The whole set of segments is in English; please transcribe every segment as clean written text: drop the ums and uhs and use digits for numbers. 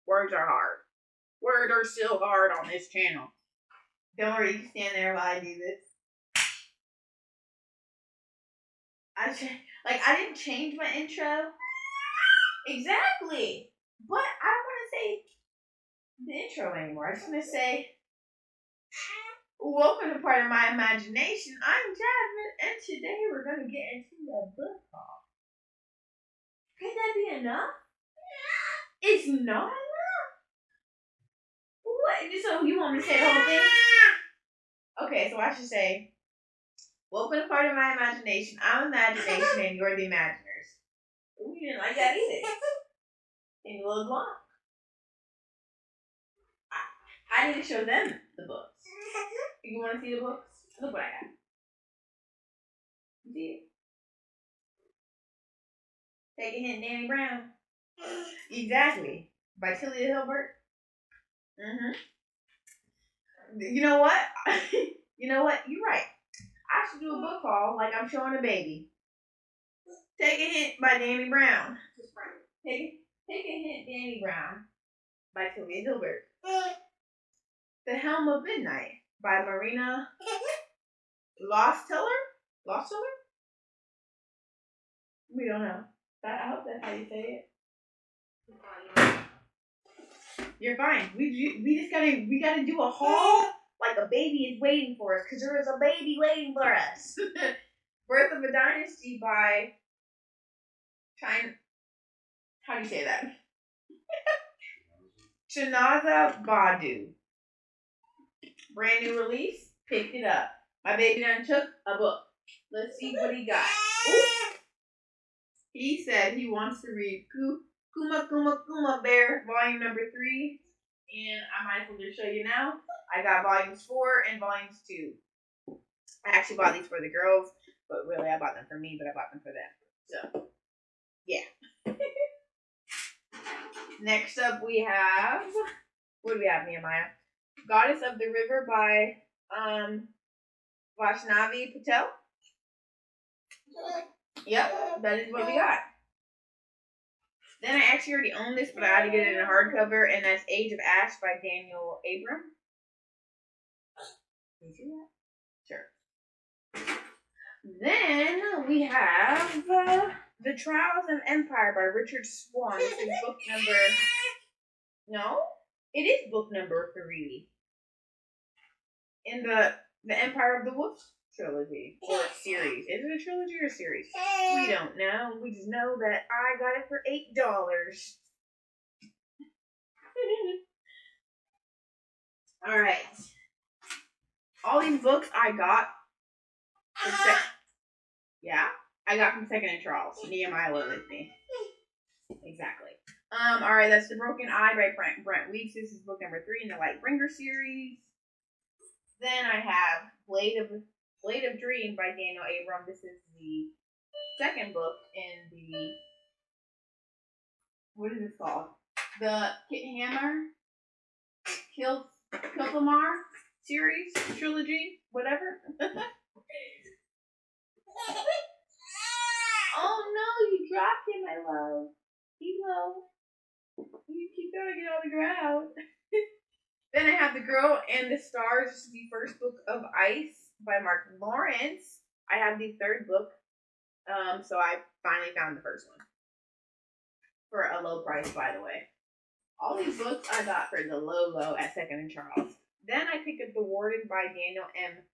Words are hard. Words are still hard on this channel. Don't worry, you can stand there while I do this. I didn't change my intro. Exactly. But I don't want to say the intro anymore. I just want to say, welcome to Part of My Imagination. I'm Jasmine, and today we're going to get into a book haul. Could that be enough? It's not enough. What? So you want me to say the whole thing? Okay, so I should say, welcome to Part of My Imagination. I'm Imagination, and you're the Imaginers. Ooh, you didn't like that either. And you look long. I didn't show them the books. You want to see the books? Look what I got. You see it? Take a hint, Danny Brown. Exactly. By Tilly Hilbert. You know what? You know what? You're right. I should do a book haul like I'm showing a baby. Take a Hint by Danny Brown. Take a Hint, Danny Brown by Tilly Hilbert. The Helm of Midnight by Marina Losteller? We don't know. I hope that's how you say it. You're fine. We gotta do a haul like a baby is waiting for us, because there is a baby waiting for us. Birth of a Dynasty by China. How do you say that? Chinaza Badu. Brand new release. Picked it up. My baby done took a book. Let's see what he got. Ooh. He said he wants to read Kuma Bear, volume number 3. And I might as well just show you now. I got volumes 4 and volumes 2. I actually bought these for the girls, but really I bought them for me, but I bought them for them. So, yeah. Next up we have, what do we have, Nehemiah? Goddess of the River by Vaishnavi Patel. Yep, that is what we got. Then I actually already own this, but I had to get it in a hardcover, and that's Age of Ash by Daniel Abram. Can you see that? Sure. Then we have The Trials of Empire by Richard Swan. This is book number... No? It is book number 3. In the Empire of the Wolves trilogy or series. Is it a trilogy or a series? We don't know. We just know that I got it for $8. Alright. All these books I got from I got from Second and Charles. Nehemiah went with me. Exactly. Alright, that's The Broken Eye by Brent Weeks. This is book number 3 in the Lightbringer series. Then I have Blade of Dream by Daniel Abram. This is the second book in the, what is this called? The Kit Hammer Kilthamar series, trilogy, whatever. Oh no, you dropped him, my love. Elo. You keep going to get on the ground. Then I have The Girl and the Stars. This is the first book of Ice by Mark Lawrence. I have the third book. So I finally found the first one. For a low price, by the way. All these books I got for the low at Second and Charles. Then I picked up The Warden by Daniel M.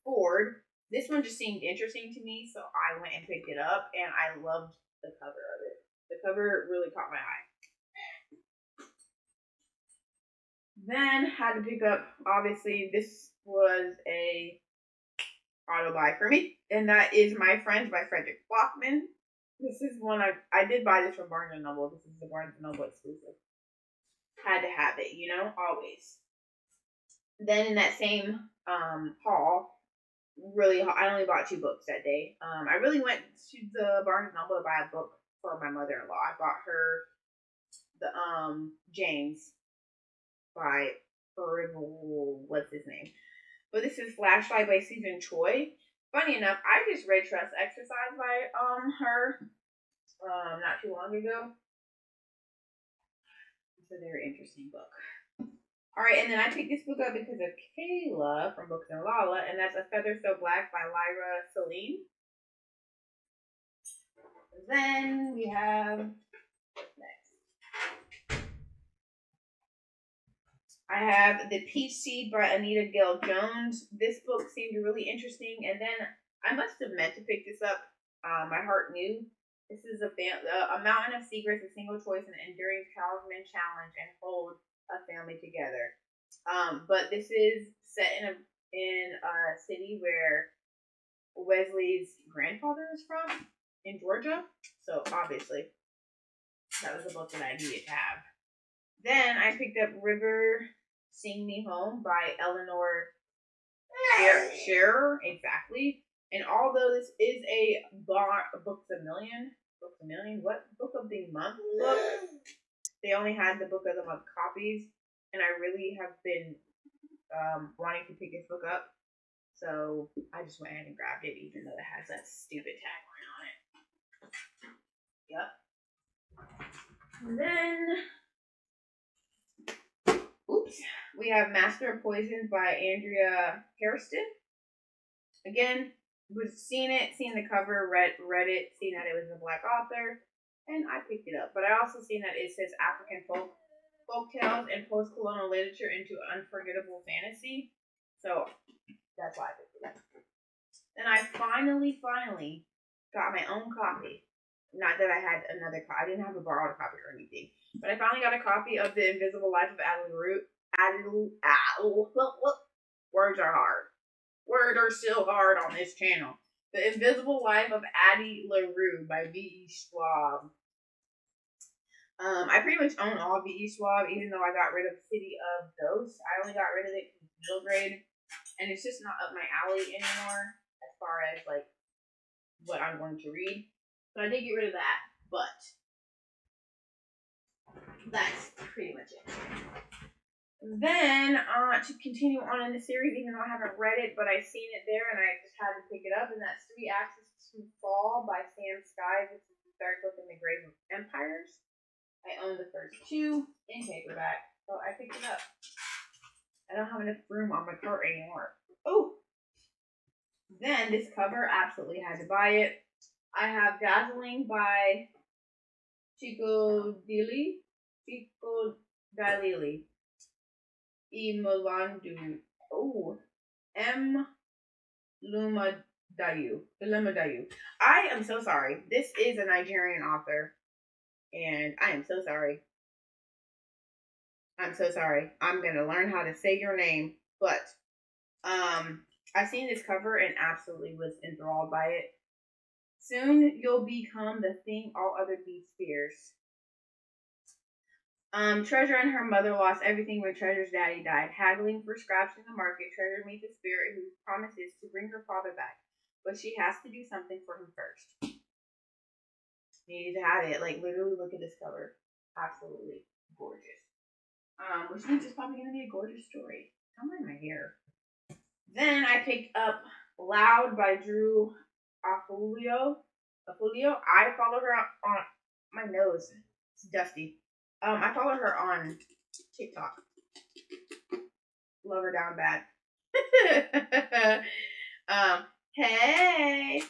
Ford. This one just seemed interesting to me, so I went and picked it up, and I loved the cover of it. The cover really caught my eye. Then had to pick up, obviously, this was a auto buy for me, and that is My Friends by Frederick Blockman. This is one I did buy this from Barnes & Noble. This is the Barnes & Noble exclusive. Had to have it, always. Then in that same haul, I only bought 2 books that day. I really went to the Barnes & Noble to buy a book for my mother-in-law. I bought her the James by what's his name? But this is Flashlight by Susan Choi. Funny enough, I just read Trust Exercise by her not too long ago. It's a very interesting book. All right, and then I picked this book up because of Kayla from Books and Lala, and that's A Feather So Black by Lyra Salim. Then we have next. I have The Peach Seed by Anita Gail Jones. This book seemed really interesting, and then I must have meant to pick this up. My heart knew. This is a mountain of secrets, a single choice, an enduring talisman challenge, and hold a family together. But this is set in a city where Wesley's grandfather is from, in Georgia. So obviously, that was the book that I needed to have. Then I picked up River Sing Me Home by Eleanor Scherer. Exactly. And although this is a Books a Million, what Book of the Month book? They only had the Book of the Month copies, and I really have been wanting to pick this book up. So I just went ahead and grabbed it, even though it has that stupid tagline on it. Yep. And then, we have Master of Poison by Andrea Hairston. Again, seen the cover, read it, seen that it was a black author, and I picked it up. But I also seen that it says African folk tales and post-colonial literature into unforgettable fantasy. So that's why I picked it up. Then I finally got my own copy. Not that I had another copy. I didn't have a borrowed copy or anything. But I finally got a copy of The Invisible Life of Addie LaRue. Words are hard. Words are still hard on this channel. The Invisible Life of Addie LaRue by V.E. Schwab. I pretty much own all V.E. Schwab, even though I got rid of City of Ghosts. I only got rid of it in middle grade, and it's just not up my alley anymore as far as like what I'm going to read. So I did get rid of that, but that's pretty much it. Then, to continue on in the series, even though I haven't read it, but I've seen it there and I just had to pick it up, and that's 3 Axes to Fall by Sam Skies. It's the third book in the Grave of Empires. I own the first 2 in paperback, so I picked it up. I don't have enough room on my cart anymore. Oh! Then, this cover, absolutely had to buy it. I have Dazzling by Chico Dalili. Imalandu. Oh, M. Lumadayu. I am so sorry. This is a Nigerian author, and I am so sorry. I'm so sorry. I'm gonna learn how to say your name, but I seen this cover and absolutely was enthralled by it. Soon you'll become the thing all other beasts fears. Treasure and her mother lost everything when Treasure's daddy died. Haggling for scraps in the market, Treasure meets a spirit who promises to bring her father back, but she has to do something for him first. Needed to have it. Like, literally, look at this cover. Absolutely gorgeous. Which means it's probably going to be a gorgeous story. How am I here? Then I picked up Loud by Drew Afulio. I follow her on my nose. It's dusty. I follow her on TikTok. Love her down bad. Hey.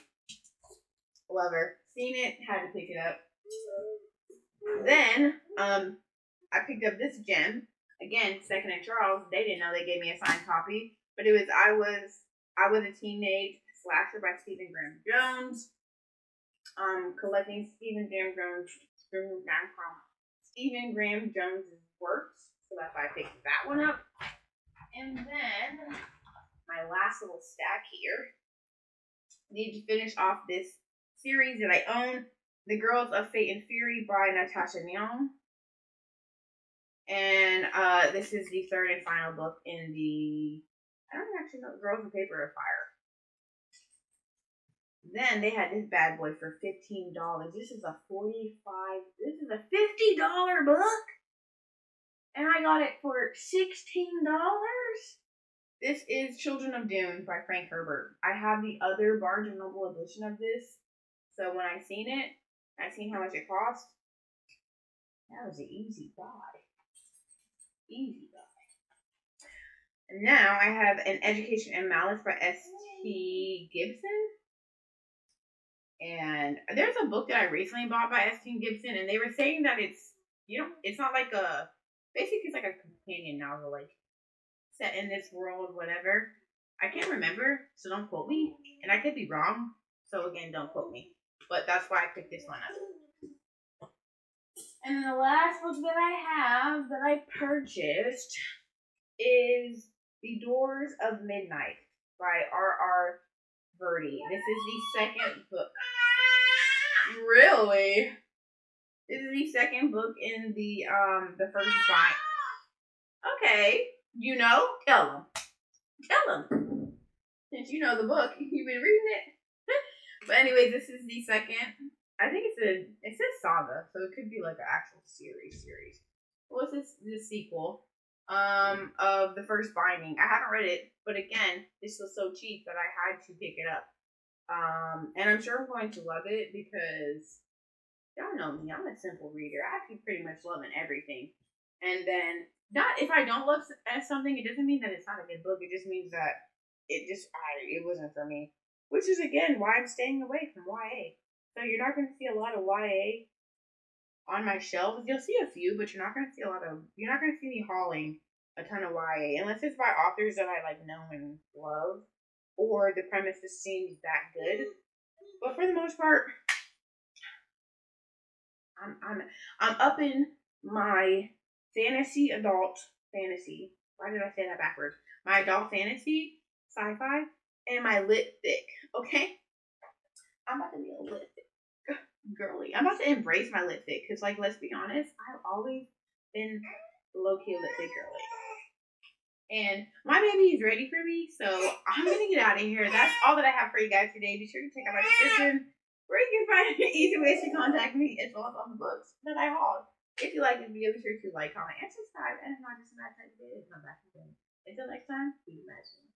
Love her. Seen it, had to pick it up. Then, I picked up this gem. Again, Second and Charles. They didn't know they gave me a signed copy. But it was I Was a Teenage Slasher by Stephen Graham Jones. Collecting Stephen Graham Jones' works. So that's why I picked that one up. And then, my last little stack here. Need to finish off this series that I own. The Girls of Fate and Fury by Natasha Nyong. And this is the third and final book in the, I don't actually know, Girls of Paper and Fire. Then they had this bad boy for $15. This is a $50 book. And I got it for $16. This is Children of Dune by Frank Herbert. I have the other Barnes & Noble edition of this. So when I seen it, I seen how much it cost. That was an easy buy. Easy though. And now I have An Education in Malice by S.T. Gibson. And there's a book that I recently bought by S.T. Gibson, and they were saying that it's not like basically it's like a companion novel, like set in this world, whatever. I can't remember, so don't quote me. And I could be wrong, so again, don't quote me. But that's why I picked this one up. And then the last book that I have that I purchased is The Doors of Midnight by R.R. Birdie. This is the second book. Really? This is the second book in the first bind. Okay, tell them. Tell them. Since you know the book, you've been reading it. But anyway, this is the second. I think it says saga, so it could be like an actual series. Well, it's the sequel of the first binding. I haven't read it, but again, this was so cheap that I had to pick it up. And I'm sure I'm going to love it because y'all know me. I'm a simple reader. I actually pretty much love everything. And then, not if I don't love something, it doesn't mean that it's not a good book. It just means that it wasn't for me. Which is again why I'm staying away from YA. So you're not going to see a lot of YA on my shelves. You'll see a few, but you're not going to see me hauling a ton of YA unless it's by authors that I like know and love, or the premise just seems that good. But for the most part, I'm up in my adult fantasy. Why did I say that backwards? My adult fantasy, sci-fi, and my lit thick. Okay, I'm about to be a lit thick girly. I'm about to embrace my lit thick because, like, let's be honest, I've always been low-key lit thick girly. And my baby is ready for me, so I'm gonna get out of here. That's all that I have for you guys today. Be sure to check out my description where you can find easy ways to contact me as well as all the books that I hauled. If you like this video, be sure to like, comment, and subscribe. And if not, just a nice day, come back again. Until next time, be magic.